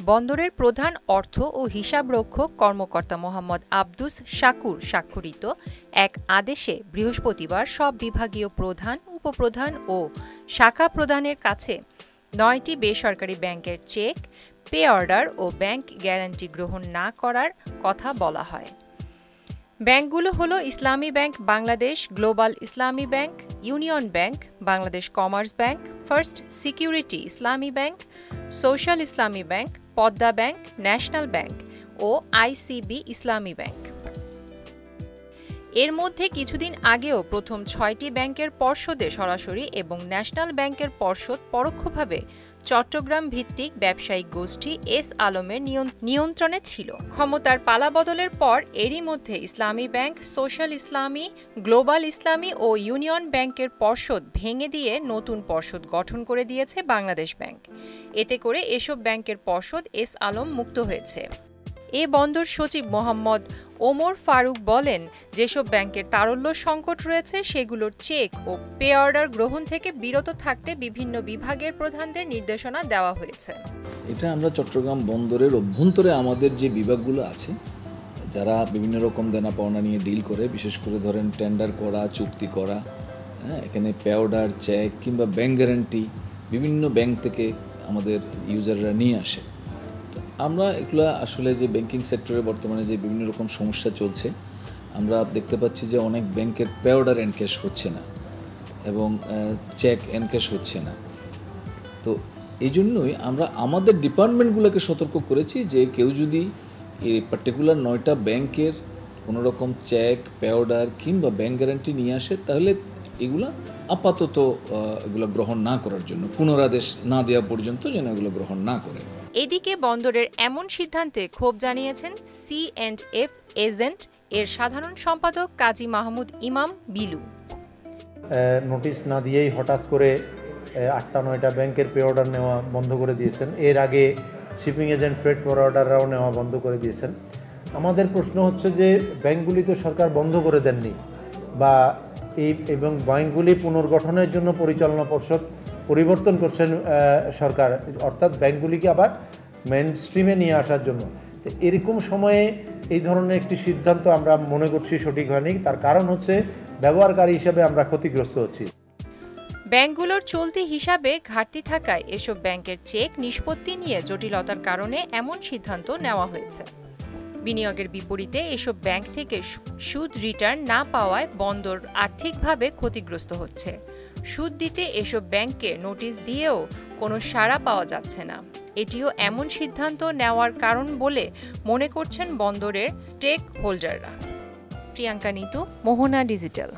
বন্দরের প্রধান অর্থ ও হিসাবরক্ষক কর্মকর্তা মোহাম্মদ আব্দুস শাকুর স্বাক্ষরিত এক আদেশে বৃহস্পতিবার সব বিভাগীয় প্রধান, উপপ্রধান ও শাখা প্রধানের কাছে ৯টি বেসরকারি ব্যাংকের চেক, পে অর্ডার ও ব্যাংক গ্যারান্টি গ্রহণ না করার কথা বলা হয়। ব্যাংকগুলো হলো Islami bank Bangladesh, global Islami bank, union bank, Bangladesh commerce bank, first security Islami bank, social Islami bank, Padma bank, national bank ও আইসিবি ইসলামী ব্যাংক। এর মধ্যে কিছুদিন আগেও প্রথম ৬টি ব্যাংকের পর্ষদে সরাসরি এবং ন্যাশনাল ব্যাংকের পর্ষদ পরোক্ষভাবে চট্টগ্রাম ভিত্তিক ব্যবসায়িক গোষ্ঠী এস আলমের নিয়ন্ত্রণে ছিল। ক্ষমতার পালাবদলের পর এরই মধ্যে ইসলামী ব্যাংক, সোশ্যাল ইসলামী, গ্লোবাল ইসলামী ও ইউনিয়ন ব্যাংকের পর্ষদ ভেঙে দিয়ে নতুন পর্ষদ গঠন করে দিয়েছে বাংলাদেশ ব্যাংক। এতে করে এসব ব্যাংকের পর্ষদ এস আলম মুক্ত হয়েছে। এ বন্দর সচিব মোহাম্মদ ওমর ফারুক বলেন, যেসব ব্যাংকের তারল্য সংকট রয়েছে সেগুলোর চেক ও পে অর্ডার গ্রহণ থেকে বিরত থাকতে বিভিন্ন বিভাগের প্রধানদের নির্দেশনা দেওয়া হয়েছে। এটা আমরা চট্টগ্রাম বন্দরের অভ্যন্তরে আমাদের যে বিভাগগুলো আছে, যারা বিভিন্ন রকম দেনা পাওনা নিয়ে ডিল করে, বিশেষ করে ধরেন টেন্ডার করা, চুক্তি করা, এখানে পে অর্ডার, চেক কিংবা ব্যাংক গ্যারান্টি বিভিন্ন ব্যাংক থেকে আমাদের ইউজাররা নিয়ে আসে। আমরা এগুলো আসলে যে ব্যাংকিং সেক্টরে বর্তমানে যে বিভিন্ন রকম সমস্যা চলছে, আমরা দেখতে পাচ্ছি যে অনেক ব্যাংকের পে অর্ডার এনক্যাশ হচ্ছে না এবং চেক এনক্যাশ হচ্ছে না। তো এই জন্যই আমরা আমাদের ডিপার্টমেন্টগুলোকে সতর্ক করেছি যে কেউ যদি এই পার্টিকুলার 9টা ব্যাংকের কোনো রকম চেক, পে অর্ডার কিংবা ব্যাংক গ্যারান্টি নিয়ে আসে, তাহলে এগুলো আপাতত এগুলো গ্রহণ না করার জন্য, পুনরাদেশ না দেওয়া পর্যন্ত যেন এগুলো গ্রহণ না করে। এদিকে বন্দরের এমন সিদ্ধান্তে ক্ষোভ জানিয়েছেন C&F এজেন্ট এর সাধারণ সম্পাদক কাজী মাহমুদ ইমাম বিলু। নোটিশ না দিয়েই হঠাৎ করে 8টা-9টা ব্যাংকের পে অর্ডার নেওয়া বন্ধ করে দিয়েছেন। এর আগে শিপিং এজেন্ট, ফ্রেট অর্ডাররাও নেওয়া বন্ধ করে দিয়েছেন। আমাদের প্রশ্ন হচ্ছে যে ব্যাংকগুলি তো সরকার বন্ধ করে দেননি, বা এবং ব্যাংকগুলি পুনর্গঠনের জন্য পরিচালনা পর্ষদ পরিবর্তন করছেন সরকার, অর্থাৎ ব্যাংকগুলিকে আবার মেইন স্ট্রিমে নিয়ে আসার জন্য। তো এরকম সময়ে এই ধরনের একটি সিদ্ধান্ত আমরা মনে করছি সঠিক হয়নি। তার কারণ হচ্ছে ব্যবহারকারী হিসেবে আমরা ক্ষতিগ্রস্ত হচ্ছি। ব্যাংকগুলোর চলতি হিসাবে ঘাটতি থাকায় এসব ব্যাংকের চেক নিষ্পত্তি নিয়ে জটিলতার কারণে এমন সিদ্ধান্ত নেওয়া হয়েছে। বিনিয়োগের বিপরীতে এসব ব্যাংক থেকে সুদ রিটার্ন না পাওয়ায় বন্দর আর্থিকভাবে ক্ষতিগ্রস্ত হচ্ছে। সুদ দিতে এসব ব্যাংককে নোটিশ দিয়েও কোনো সাড়া পাওয়া যাচ্ছে না। এটিও এমন সিদ্ধান্ত নেওয়ার কারণ বলে মনে করছেন বন্দরের স্টেক হোল্ডাররা। প্রিয়াঙ্কা নিতু, মোহনা ডিজিটাল।